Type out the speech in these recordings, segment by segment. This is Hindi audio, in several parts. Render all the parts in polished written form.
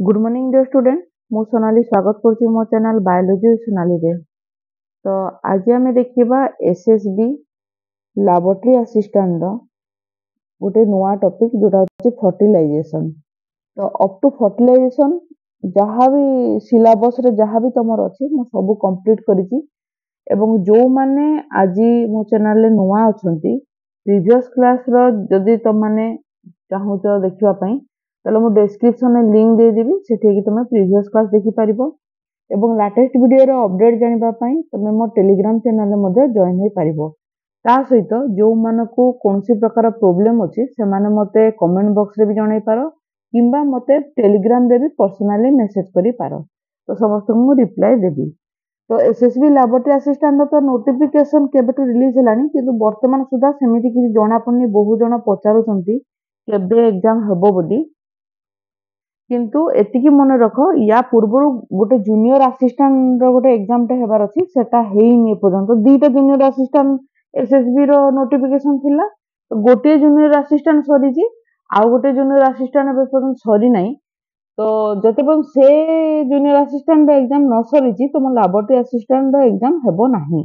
गुड मॉर्निंग डियर स्टूडेंट मु सोनाली स्वागत करछि मो चैनल बायोलॉजी सोनाली रे। तो आज आम देखा एसएसबी लैबोरेटरी असिस्टेंट गोटे नुआ टॉपिक जोटा होछि फर्टिलाइजेशन। तो अप टू फर्टिलाइजेशन जहाँ भी सिलेबस रे जहाँ भी तमर अछि मु सब कंप्लीट करिछि एवं जो माने आज मो चैनल रे नुआ अछंती प्रीवियस क्लास रो जदी तुम माने चाहूच देखिबा पई ताले मु डिस्क्रिप्शन में लिंक दे देबी सेठी तुम प्रीवियस क्लास देखि परिबो एवं लेटेस्ट वीडियो रो अपडेट जानिबा पई तुम मो टेलीग्राम चैनल रे मध्ये जॉइन हे परिबो। ता सहित जो मानको कोनसी प्रकार प्रॉब्लम अछि से माने मते कमेंट बॉक्स रे भी जणाई पारो किंबा मते टेलीग्राम रे भी पर्सनली मेसेज करि पारो तो समस्त मु रिप्लाई देबी। तो एसएसबी लैबोरेटरी असिस्टेंट तो नोटिफिकेशन केबेटू रिलीज हेलानी किंतु वर्तमान सुधा सेमिति किछि जणा पन्नी बहु जण पचारुचंती केबे एग्जाम हबो बोली किंतु एतिकी मन रख या पूर्व गोटे जूनियर असिस्टेंट रो गोटे एग्जाम टे हेबार अछि सेटा हेइनी पर्यंत दुईटा जूनियर असिस्टेंट एसएसबी रो नोटिफिकेशन थिला तो गोटे जूनियर असिस्टेंट सरी जी आ गोटे जूनियर असिस्टेंट बे पर्यंत सरी नाही। तो जते पण से जूनियर असिस्टेंट एग्जाम न सरी जी तो मो लैबोरेटरी असिस्टेंट एग्जाम हेबो नाही।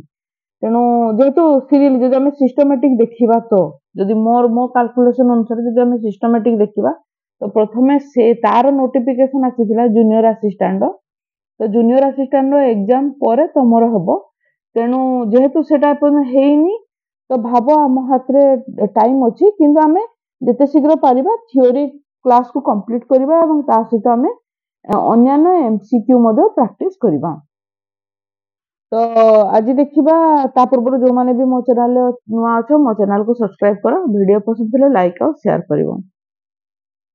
तेणु जेहेतु सीरियल जदि आम सिस्टमेटिक देखा तो जदि मो कैलकुलेशन अनुसार जदि आम सिस्टमेटिक देखा तो प्रथमे से तार नोटिफिकेशन आसीथिला जूनियर असिस्टेंट तो जूनियर असिस्टेंट एग्जाम पर तुमर हम तेणु जेहेतु सेटा हेइनी तो भाव आम हाथ रे टाइम अच्छी किंतु आम जिते शीघ्र पारिबा थ्योरी क्लास को कंप्लीट करबा एवं ता सहित आम अन्यान्य एमसीक्यू मध्य प्रैक्टिस करबा। तो आज देखिबा ता पूर्व जो माने भी मो चैनल नुआ अछो मो चैनल को सब्सक्राइब करो वीडियो पसंद थिले लाइक और शेयर करिवो।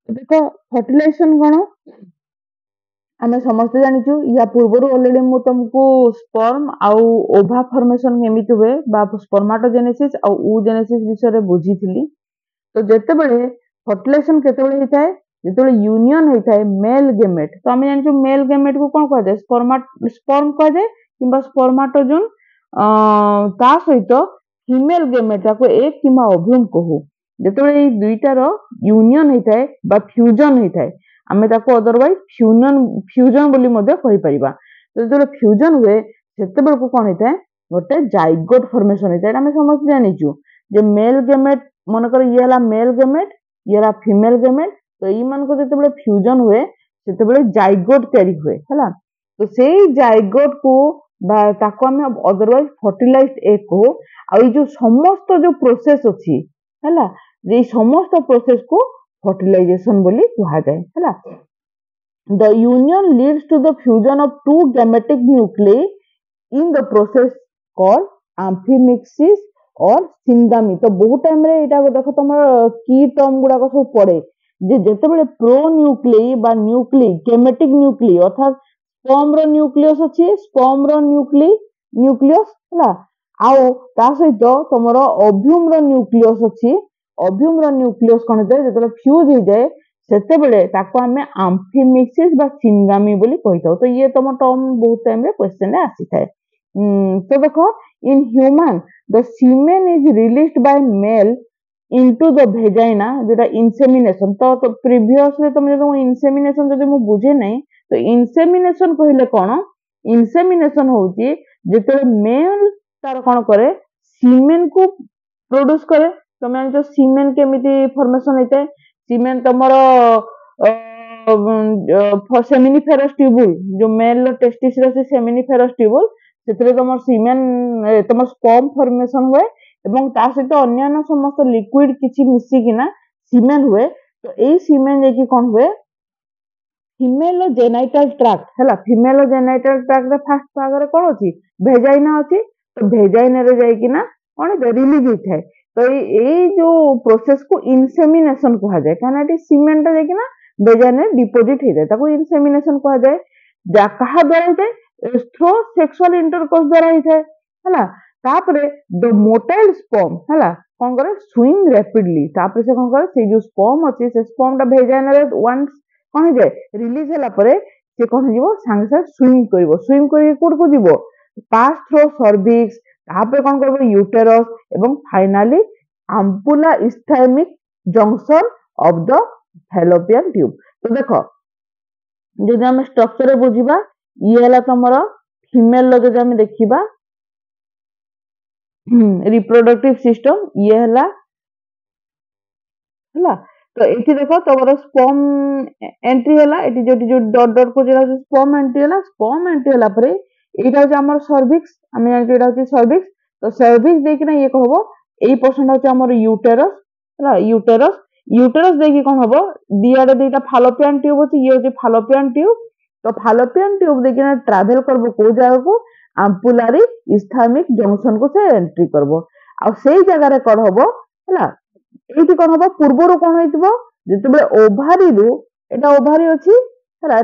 देखो फर्टिलाइजेशन कौन आम समस्त जानिचु या पूर्व ऑलरेडी मु तुमको स्पर्म आउ ओभा फॉर्मेशन केमिति हुए बा स्पर्माटोजेनेसिस आउ oogenesis विषय रे बुझी थिली। तो जेते बेले फर्टिलाइजेशन केते बेले हेताय जेते बेले यूनियन हेताय मेल गेमेट तो आम जानिचु मेल गेमेट को कोन कहै स्पर्म कहै किंबा स्पर्माटोजोन ता सहित फीमेल गेमेट को एक किंबा ओव्यूम कहू जेते बेले दुईटार यूनियन हेताय बा फ्यूजन हेताय आमे ताको अदरवाइज फ्यूजन बोली मध्ये कहि परिबा। तो जेते फ्यूजन हुए सेते बेल को कोन हेताय गोटे जाइगोट फॉर्मेशन हेताय आमे समझ जानिचु जे मेल गेमेट मन कर ये हला मेल गेमेट ये हला फीमेल गेमेट तो ई मान को जेते बेले फ्यूजन हुए सेते बेले जाइगोट तयारी हुए हला। तो सेई जाइगोट को बा ताको आमे अदरवाइज फर्टिलाइज्ड एग को आ ई जो समस्त जो प्रोसेस अछि हला जे समस्त प्रोसेस को फर्टिलाइजेशन बोली कहा जाए हला। The union leads to the fusion of two gametic nuclei in the process called amphimixis और सिंगामी। तो बहुत टाइम रे एटा देखो तुम की टर्म गुडा को सब पड़े जे जेते बेले प्रो न्यूक्लिई बा न्यूक्लिई गेमेटिक न्यूक्लिई अर्थात स्पर्म रो न्यूक्लियस अछि स्पर्म रो न्यूक्लियस हला आउ ता सहित तुमरो ओव्यूम रो न्यूक्लियस अछि ओव्यूम रो न्यूक्लियस कोन होय जेते फ्यूज हो जाए सेते बेले ताको हमें आम्फीमिक्सिस बा सिंगामी बोली कहितो। तो ये तुम टर्म बहुत टाइम रे क्वेश्चन रे आसी थाए। तो देखो in human the semen is released by male into the vagina जेटा इंसेमिनेशन। तो प्रीवियस रे तुम जदि इंसेमिनेशन जदि मु बुझे नै तो इंसेमिनेशन कहले कोन इंसेमिनेशन होउची जेते मेल तार कोन करे सीमेन को प्रोड्यूस करे। तुम जो सीमेन केमिति फॉर्मेशन हेते सीमेन तमरो सेमिनिफेरस ट्यूबुल जो मेल टेस्टिस रो सेमिनिफेरस ट्यूबुल सेतरे तमर सीमेन तमर स्पर्म फॉर्मेशन हुए एवं ता सहित अन्य समस्त लिक्विड किछि मिसी किना सीमेन हुए। तो एई सीमेन जेकी कोन हुए फीमेल जेनाइटल ट्रैक्ट हला फीमेल जेनाइटल ट्रैक्ट रे फर्स्ट भाग रे कोन अछि वेजाइना अछि तो वेजाइना रे जाई किना कोन रिलीज होइथाय। तो ये जो प्रोसेस को इंसेमिनेशन कहा जाए कहना सीमेंट देखिना वेजाइना डिपोजिट हो जाए ताको इंसेमिनेशन कहा जाए जा कहा द्वारा होते थ्रो सेक्सुअल इंटरकोर्स द्वारा होता है हला। तापरे द मोटाइल स्पर्म हला कोन करे स्विम रैपिडली तापरे से कोन करे से जो स्पर्म अछि से स्पर्म टा वेजाइना रे वंस कोन हो जाए रिलीज होला परे से कोन हो सांगे सांगे स्विम करी कोड को जीवो पास थ्रो सर्विक्स तापरे कोन करबो यूटेरस एवं finally ampulla isthmic junction of the fallopian tube. तो देखो जदि आम स्ट्रक्चर बुझा ये है तुम फीमेल जदि आम देखा रिप्रोडक्टिव सिस्टम ये है तो ये देख तुम स्पर्म एंट्री है जो डट डट को स्पर्म एंट्री है स्पर्म एंट्री है यहाँ हूँ आम सर्विक्स आम जानते सर्विक्स तो सर्विक्स देखना ये कौन हम यही पर्सन हूँ यूटेरस है यूटेरस यूटेरस देखिए कौन हम दिआड़े दुईटा फालोपियन ट्यूब अच्छी ये हूँ फालोपियन ट्यूब तो फालोपियन ट्यूब देखिए ट्राभेल करब कौ जगह को आम्पुलारी इस्थामिक जंक्शन को से एंट्री करब आई जगार कौन हम है ये कौन हम पूर्वर कौन हो जिते ओभारी एटा ओभारी अच्छी है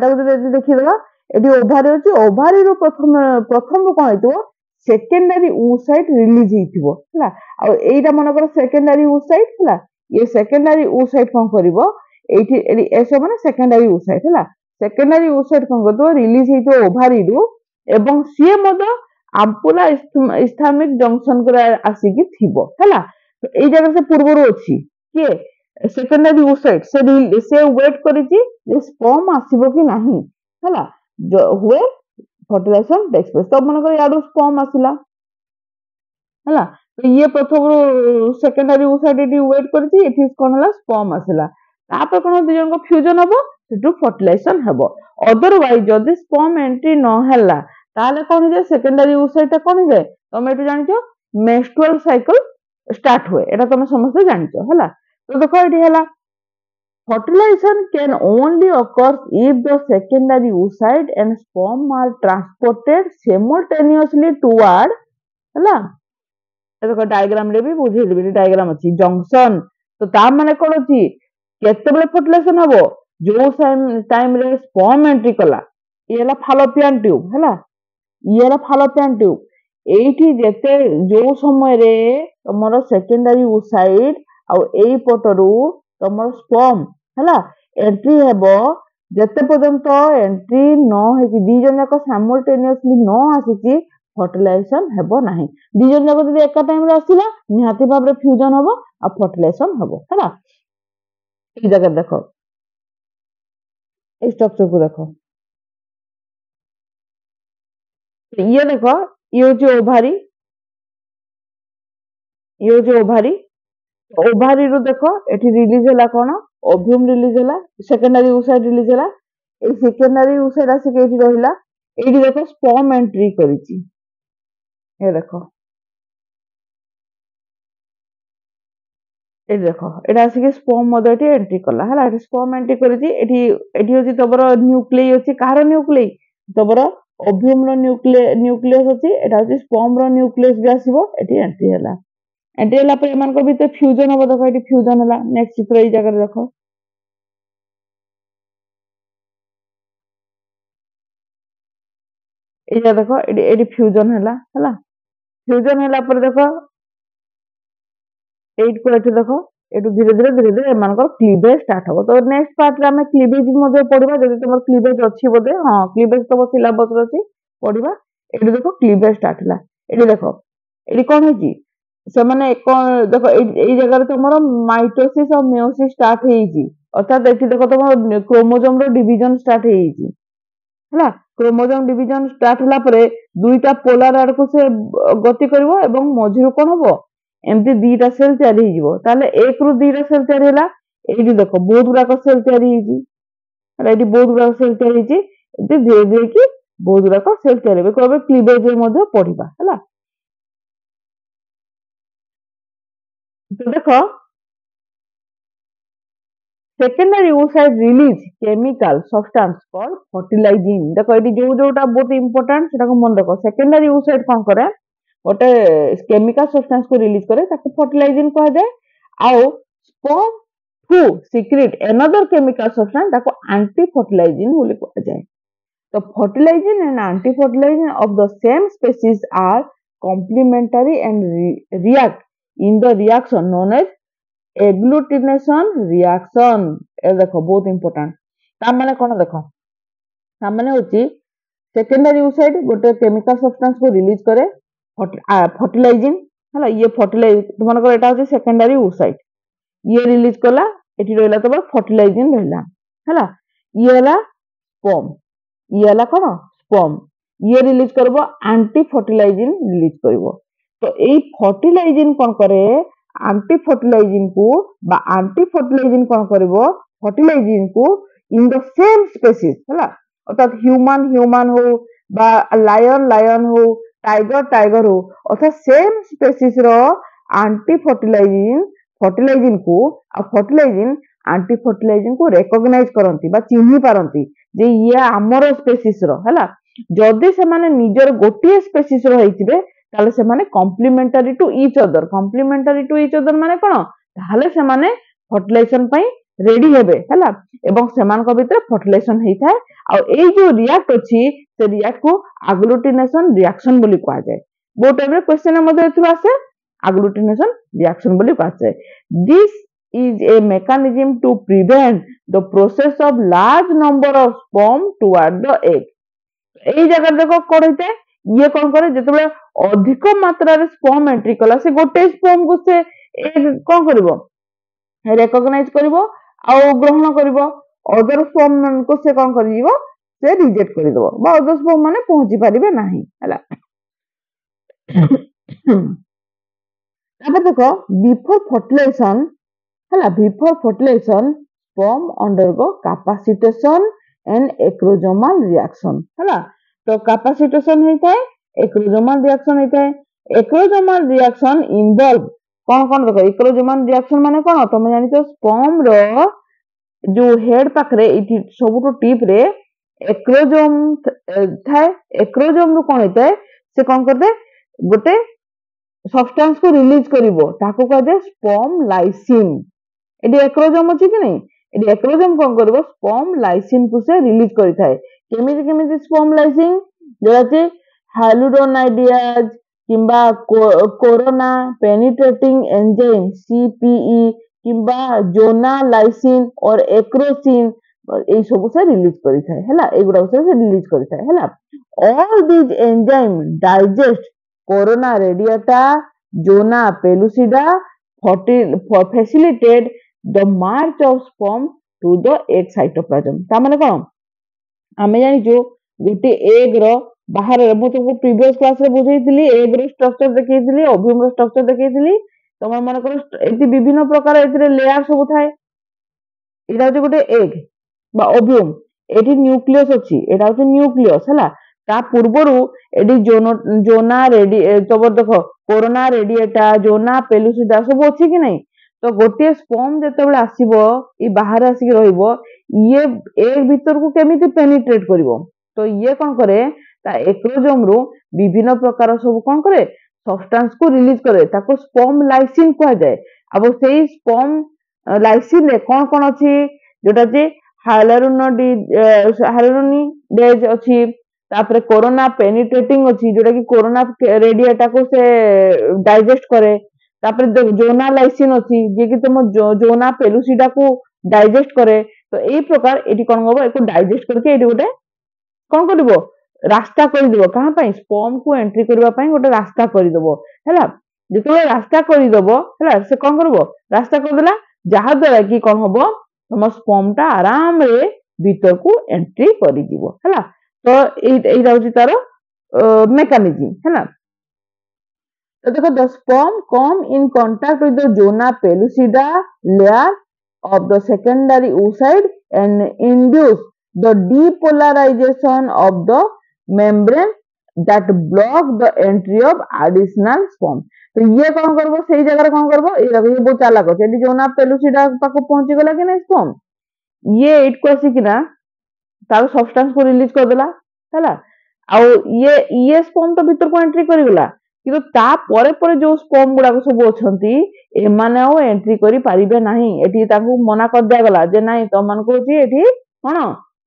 देखीदे ये ओभारी अच्छी ओभारी प्रथम प्रथम कौन हो सेकेंडरी ऊसाइट रिलीज होता मनकर सेकेंडरी ऊसाइट है ये सेकेंडरी ऊसाइट कौन कर सब मैंने सेकेंडरी ऊसाइट है सेकेंडरी ऊसाइट कौन कर रिलीज होता ओभारी एवं सी आम्पुला इस्थामिक जंक्शन को आसिकी थी है तो ये जगह से पूर्वर अच्छी किए सेकेंडरी ऊसाइट से वेट करिछि जे स्पर्म आसीबो कि नाही हला जो हुए फर्टिलाइजेशन टेक्स प्लेस तो मन कर याडू स्पर्म आसिला हला तो ये प्रथम सेकेंडरी ऊसाइट वेट करिछि इट इज कोन हला स्पर्म आसिला तापर कोन दु जन को फ्यूजन हबो सेटू फर्टिलाइजेशन हबो अदरवाइज जदि स्पर्म एंट्री न हला ताले कोन जे सेकेंडरी ऊसाइट कोन जे तुम एटू जानिछो मेंस्ट्रुअल साइकिल स्टार्ट हुए एटा तुम समस्त जानिछो हला तो देखो ये है fertilization can only occur if the secondary oocyte and sperm are transported simultaneously toward है देखो डायग्राम रे भी बुझेली डायग्राम अच्छी जंक्शन तो ता माने कोन अछि केतेबेले फर्टिलाइजेशन हबो जो टाइम रे स्पर्म एंट्री कला ये है फालोपियन ट्यूब है ये है फालोपियन ट्यूब एठी जेते जो समय रे तमरो सेकेंडरी oocyte आउ एई पटरु तमरो स्पर्म हैला एंट्री हेबो जेते पर्यंत एंट्री न हेची दी जन जाक साइमल्टेनियसली न आसीची फर्टिलाइजेशन हेबो नाही दी जन जाक जदी एका टाइम रे आसीला निहाती भाव रे फ्यूजन हेबो आ फर्टिलाइजेशन हेबो हैला ई जगह देखो ई स्ट्रक्चर को देखो ये देखो ये जो ओभारी ये जो ओभारी ओभारी रो देखो एठी रिलीज होला कोन ओव्यूम रिलीज होला सेकेंडरी oocyte रिलीज होला ए सेकेंडरी oocyte आसी के एठी रहिला एठी देखो स्पर्म एंट्री करिछि ए देखो एटा आसी के स्पर्म मदर एठी एंट्री कला हला एठी स्पर्म एंट्री करिछि एठी एठी होछि तबर न्यूक्लियस होछि कार न्यूक्लियस तबर ओव्यूम रो न्यूक्लियस होछि एटा होछि स्पर्म रो न्यूक्लियस भी आसीबो एठी एंट्री होला एंट्री होला पर एमान को भीतर फ्यूजन हो देखो एठी फ्यूजन होला नेक्स्ट चित्र ए जगह देखो ये देखो एडी फ्यूजन है फ्यूजन है पर देखो एट को एठी देखो एटू धीरे धीरे एमानकर क्लीवेज स्टार्ट हो तो नेक्स्ट पार्ट रे हमें क्लीवेज मध्ये पढिबा जदि तुमर क्लीवेज अछि बोधे हां क्लीवेज तो सिलेबस रे अछि पढिबा एठी देखो क्लीवेज स्टार्ट होला एठी देखो एठी कोन हेची से माने देखो एई जगह रे तुमर माइटोसिस और मेयोसिस स्टार्ट हेची अर्थात एठी देखो तुमर क्रोमोसोम रो डिवीजन स्टार्ट हेची है क्रोमोसोम डिवीजन स्टार्ट होला परे दुईटा पोलार आड़ को से गति करिवो एवं मझिरु कोन हबो एमती दुईटा सेल तयारी हिजिवो ताले एक रु दुईटा सेल तयारी होला एठी देखो बहुत गुडा को सेल तयारी हिजी है एठी बहुत गुडा सेल तयारी हिजी एठी धीरे धीरे की बहुत गुडा को सेल तयारी हेबे कहबे क्लीवेज रे मध्ये पढिबा हैला तो देखो secondary oocyte release chemical substance called fertilizing देखो ये जो जोटा बहुत इंपोर्टेंट सेटा को मन रखो सेकेंडरी oocyte कौन करे गोटे केमिकल सब्सटेंस को रिलीज करे ताको फर्टिलाइजिंग कहा जाए आउ sperm too secrete another chemical substance ताको एंटी फर्टिलाइजिंग बोली कहा जाए तो fertilising and anti fertilising of the same species are complementary and react in the reaction known as agglutination reaction ए देखो बहुत इंपोर्टेंट ता माने कोन देखो ता माने होची सेकेंडरी oocyte गोटे केमिकल सब्सटेंस को रिलीज करे फर्टिलाइजिंग हला ये फर्टिलाइज तुमन को एटा होची सेकेंडरी oocyte ये रिलीज कला एठी रहला तो फर्टिलाइजिंग रहला हला ये हला स्पर्म ये हला कौन स्पर्म ये रिलीज करबो एंटी फर्टिलाइजिंग रिलीज करबो तो एई फर्टिलाइजिंग कोन करे एंटी फर्टिलाइजिंग को बा एंटी फर्टिलाइजिंग कोन करबो फर्टिलाइजिंग को इन द सेम स्पेसीज हला अर्थात ह्यूमन ह्यूमन हो बा लायन लायन हो टाइगर टाइगर हो अर्थात सेम स्पेसीज रो एंटी फर्टिलाइजिंग फर्टिलाइजिंग को आ फर्टिलाइजिंग एंटी फर्टिलाइजिंग को रिकॉग्नाइज करंती बा चिन्हि पारंती जे ये आमर स्पेसीज रो हला जदि से माने निजर गोटिए स्पेसीज रो हेतिबे ताले से माने कॉम्प्लीमेंटरी टू ईच अदर माने कोन ताले से माने फर्टिलाइजेशन पई रेडी हेबे हला एवं सेमान को भीतर फर्टिलाइजेशन हेई थाए आ ए जो रिएक्ट अछि से रिएक्ट को एग्लूटिनेशन रिएक्शन बोली कहा जाय बहुत टाइम रे क्वेश्चन मध्ये एथु आसे एग्लूटिनेशन रिएक्शन बोली कहा जाय this is a mechanism to prevent the process of large number of sperm toward the egg এই জায়গা দেখো কোন হইতে ये कौन करे जेतबे अधिक मात्रा रे स्पर्म एंट्री कला से गोटे स्पर्म को से एग कौन करबो रिकॉग्नाइज करबो आ ग्रहण करबो अदर स्पर्म को से कौन करबो से रिजेक्ट कर देबो बा अदर स्पर्म माने पहुंची परिबे नाही हला अब देखो बिफोर फर्टिलाइजेशन हला before fertilization sperm undergo capacitation and acrosomal reaction हला तो कैपेसिटेशन हेता है एक्रोसोमल रिएक्शन हेता है एक्रोसोमल रिएक्शन इन्वॉल्व कौन देखो एक्रोसोमल रिएक्शन माने कौन तुम जानि तो स्पर्म रो जो हेड पाखरे इटी सबुटो टिप रे एक्रोसोम थाए एक्रोसोम रो कौन हेता है से कौन कर दे गोटे सब्सटेंस को रिलीज करिवो ताको कह दे स्पर्म लाइसिन एडी एक्रोसोम अछि कि नहीं एडी एक्रोसोम कौन करबो स्पर्म लाइसिन को से रिलीज करि थाए केमिति स्पर्म लाइसिन जोराचे हाइलुरोनाइडियाज किंबा कोरोना पेनिट्रेटिंग एंजाइम सीपीई किंबा जोना लाइसिन और एक्रोसिन এই सब से रिलीज करि थाए हैला एगुडा से रिलीज करि थाए हैला all this enzyme digest corona radiata zona pellucida facilitate the march of sperm to the egg cytoplasm ता माने कोन आमे जानि जो गोटे एग रो बाहर मु तो प्रीवियस क्लास रे बुझैतिली एग रो स्ट्रक्चर देखैतिली ओव्यूम रो स्ट्रक्चर देखैतिली तमन मन कर एति विभिन्न प्रकार एतिरे लेयर सब थाए एटा होचे गोटे एग बा ओव्यूम एटी न्यूक्लियस अछि एटा होचे न्यूक्लियस हला ता पूर्वरु एडी जोना रेडी तब देखो कोरोना रेडिएटा जोना पेलुसिडा सब अछि कि नहीं तो गोटे स्पर्म जेतेबेले आसीबो ई बाहर आसी रहिबो ये एग भीतर को केमिति पेनिट्रेट करिवो तो ये कौन करे ता एक्रोसोम रो विभिन्न प्रकार सब कौन करे सब्सटेंस को रिलीज करे ताको स्पर्म लाइसिन कहा जाए अब सेही स्पर्म लाइसिन रे कौन कौन अछि जोटा जे हाइलुरोनिडेज अछि तापरे कोरोना पेनिट्रेटिंग अछि जोटा कि कोरोना रेडिएटा को से डाइजेस्ट करे तापरे जोना लाइसिन अछि जे कि तुम जोना पेलुसिडा को डाइजेस्ट करे तो एई प्रकार एटी कोन होबो एको डाइजेस्ट करके एटी गोटे कोन करबो रास्ता कर दिबो कहां पई स्पर्म को एंट्री करबा पई गोटे रास्ता कर दिबो हैला जेतबे रास्ता कर दिबो हैला से कोन करबो रास्ता कर देला जहा द्वारा कि कोन होबो तुम स्पर्म ता आराम रे भीतर को एंट्री करि दिबो हैला तो एई राउची तारो मेकानिज्म हैला तो देखो the sperm come in contact with the zona pellucida layer of the secondary oocyte and induce the depolarization of the membrane that block the entry of additional sperm तो ये कौन करबो सही जगह रे कौन करबो ए बहुत चालाक अछि एडी जोना पेलुसिडा पाको पहुंची गेला कि नहीं स्पर्म ये एट को आसी कि ना तार सब्सटेंस को रिलीज कर देला हैला आ ये स्पर्म तो भीतर को एंट्री करि गेला किंतु ता परे परे जो स्पर्म गुडा सब अछंती एमाने ओ एंट्री करि पारिबे नाही एठी ताकू मना कर दिया गला जे नाही तो मन को जी एठी कोन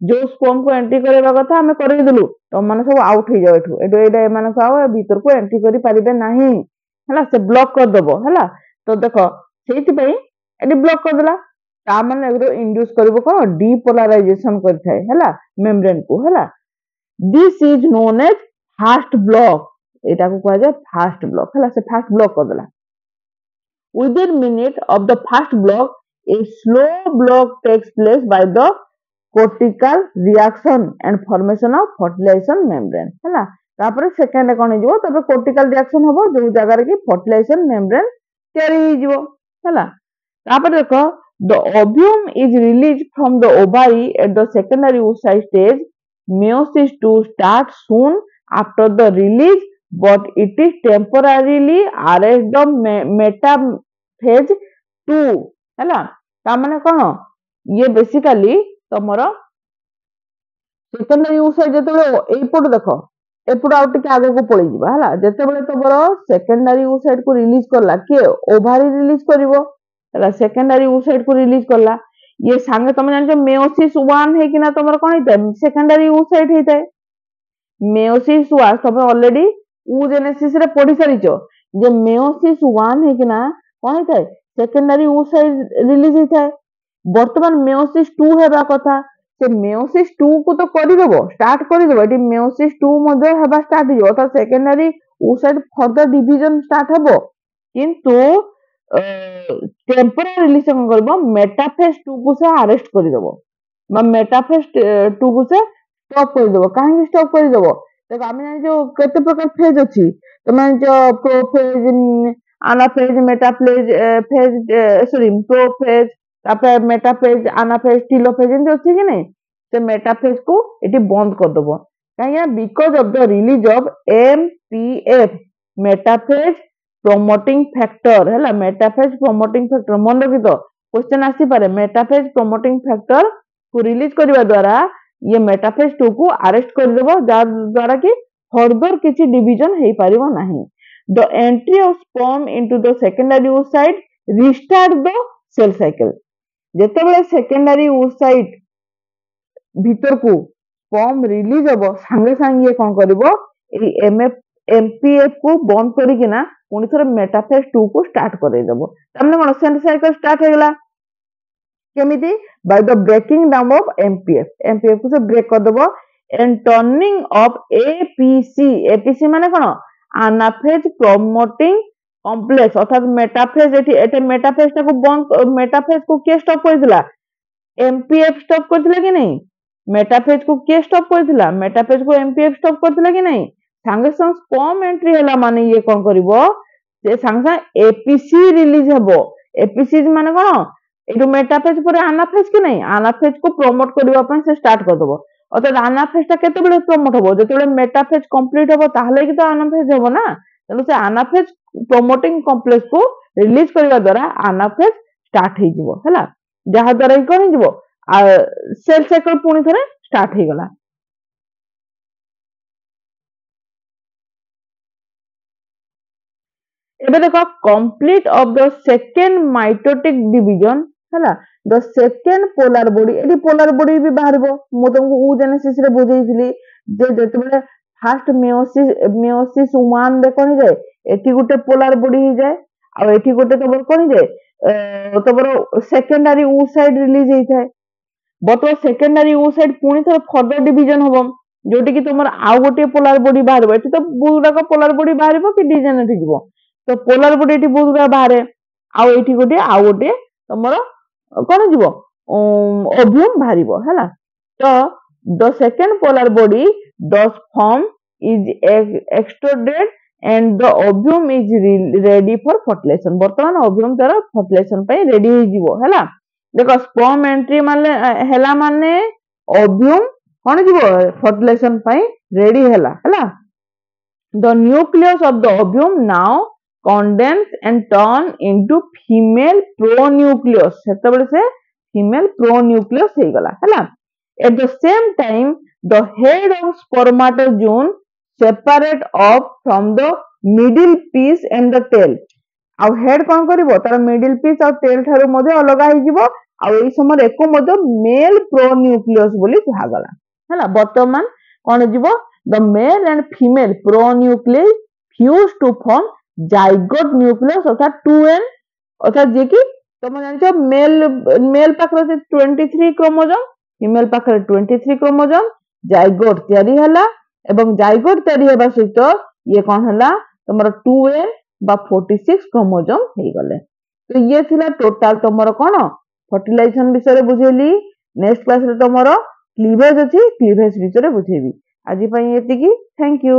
जो स्पर्म को एंट्री करबा कथा हमें करि देलु तो माने सब आउट हो जाओ एठो एडा एमाने को भीतर को एंट्री करि पारिबे नाही हैला से ब्लॉक कर दबो हैला तो देखो सेति पई एडी ब्लॉक कर देला ता माने एगरो इंड्यूस करबो कोन डीपोलराइजेशन करथाय हैला मेम्ब्रेन को हैला this is known as fast block एटा को कहा जाय फास्ट ब्लॉक हैला से फास्ट ब्लॉक कर देला within minute of the first block a slow block takes place by the cortical reaction and formation of fertilization membrane हैला तापर सेकंड कोन हिजो तबे cortical reaction हबो जो जगह रे कि fertilization membrane तयारी हिजो हैला तापर देखो the ovum is released from the ovary at the secondary oocyte stage. Meiosis II starts soon after the release, but it is temporarily arrest the metaphase 2 हैला ता माने कोन ये बेसिकली तमरो सेकेंडरी oocyte जेतेबे एपट देखो एपट आउट टिके आगे को पळी जिबा हैला जेतेबे तमरो सेकेंडरी oocyte को रिलीज करला के ओवरी रिलीज करिवो हैला सेकेंडरी oocyte को रिलीज करला ये संगे तुम जानछो मेयोसिस 1 है कि ना तमरो कोन हिता सेकेंडरी oocyte हिता मेयोसिस 1 तुम ऑलरेडी oogenesis रे पढी सरिचो जे मेयोसिस 1 है कि ना कोन हिता सेकेंडरी oocyte रिलीज हिता वर्तमान मेयोसिस 2 हेबा कथा से मेयोसिस 2 को तो करि देबो स्टार्ट करि देबो एटी मेयोसिस 2 मध्ये हेबा स्टार्ट हिजो त secondary oocyte further division start हबो किंतु टेम्पररी से कोन करबो मेटाफेज 2 को से अरेस्ट करि देबो बा मेटाफेज 2 को से स्टॉप करि देबो काहे स्टॉप करि देबो देखो आमे जानि जो केते प्रकार फेज अछि तमे जो prophase anaphase metaphase phase sorry prophase तापर मेटाफेज अनाफेज टेलोफेज एंड अछि कि नै से मेटाफेज को एटी बंद कर देबो काहे because of the release of MPF metaphase promoting factor हैला मेटाफेज प्रोमोटिंग फैक्टर मन रखि तो क्वेश्चन आसी पारे मेटाफेज प्रोमोटिंग फैक्टर को रिलीज करबा द्वारा ये मेटाफेज 2 को अरेस्ट कर देबो द्वारा कि फर्दर किछि डिवीजन हे परिबो नाही the entry of sperm into the secondary oocyte restart the cell cycle जेतेबेले सेकेंडरी oocyte भीतर को स्पर्म रिलीज हबो संगे संगे कोन करबो ए एमपीएफ को बंद करी कि ना पुनी थोर मेटाफेज 2 को स्टार्ट करे देबो तमने कोन सेल साइकिल स्टार्ट हेगला केमिति by the breaking down of MPF को से ब्रेक कर देबो एंड टर्निंग ऑफ एपीसी माने कोन अनाफेज प्रोमोटिंग कॉम्प्लेक्स अर्थात मेटाफेज एटे मेटाफेज को बंद मेटाफेज को के स्टॉप करदिला एमपीएफ स्टॉप करदिला कि नहीं मेटाफेज को के स्टॉप करदिला मेटाफेज को एमपीएफ स्टॉप करदिला कि नहीं संगे संग स्पर्म एंट्री हैला माने ये कोन करबो से संगे संग एपीसी रिलीज हबो एपीसी माने कोन एटु मेटाफेज पर अनाफेज कि नहीं अनाफेज को प्रमोट करबा पय से स्टार्ट कर दबो अर्थात अनाफेज ता केते बेले प्रमोट हबो जेतेबेले मेटाफेज कंप्लीट हबो ताहले कि तो अनाफेज हबो ना तनो से अनाफेज प्रोमोटिंग कॉम्प्लेक्स को रिलीज करबा द्वारा अनाफेज स्टार्ट हे जिवो हैला जहा द्वारा ही कोन जिवो सेल साइकिल पुनी थरे स्टार्ट हे गला एबे देखो complete of the second mitotic division हैला द सेकंड पोलर बॉडी एडी पोलर बॉडी भी बाहरबो मो तुमको oogenesis रे बुझेइथिली जे जेतेबेले फर्स्ट मेयोसिस 1 दे कोन जाय एठी गुटे पोलर बॉडी ही जाय आ एठी गुटे तबर कोन जाय तबर सेकेंडरी oocyte रिलीज हेइ थाय बट सेकेंडरी oocyte पुनी थर फर्दर डिवीजन हबो जोटी कि तुमर आ गुटे पोलर बॉडी बाहरबो एठी तो बुडा को पोलर बॉडी बाहरबो कि डिजेनेट हिजबो तो पोलर बॉडी एठी बुडा बाहरे आ एठी गुटे तमरो कोन जिवो ओव्यूम बाहरिबो हैला तो the second polar body does form is extruded and the ovum is ready for fertilization वर्तमान ओव्यूम तार फर्टिलाइजेशन पे रेडी हो जिवो हैला देखो स्पर्म एंट्री माने हैला माने ओव्यूम कोन जिवो फर्टिलाइजेशन पे रेडी हैला the nucleus of the ovum now condense and turn into female pronucleus सेतबेले से female pronucleus हे गला हैला at the same time the head of spermatozoon separate off from the middle piece and the tail आ हेड कोन करबो तार मिडिल पीस और टेल थारो मध्ये अलग हे जिवो आ एई समय एको मध्ये मेल प्रोन्यूक्लियस बोली कहा गला हैला वर्तमान कोन जिवो the male and female pronucleus fuse to form zygote nucleus अर्थात 2n अर्थात जे कि तुम जानछो मेल पाखरे 23 क्रोमोसोम फीमेल पाखरे 23 क्रोमोसोम जाइगोट तयारी हला एवं जाइगोट तयारी हेबा सहित ये कोन हला तमरो 2n बा 46 क्रोमोसोम हे गले तो ये थिला टोटल तमरो कोन फर्टिलाइजेशन विषय रे बुझेली नेक्स्ट क्लास रे तमरो क्लीवेज अछि क्लीवेज विषय बुझेबी। आज एतिकी थैंक यू।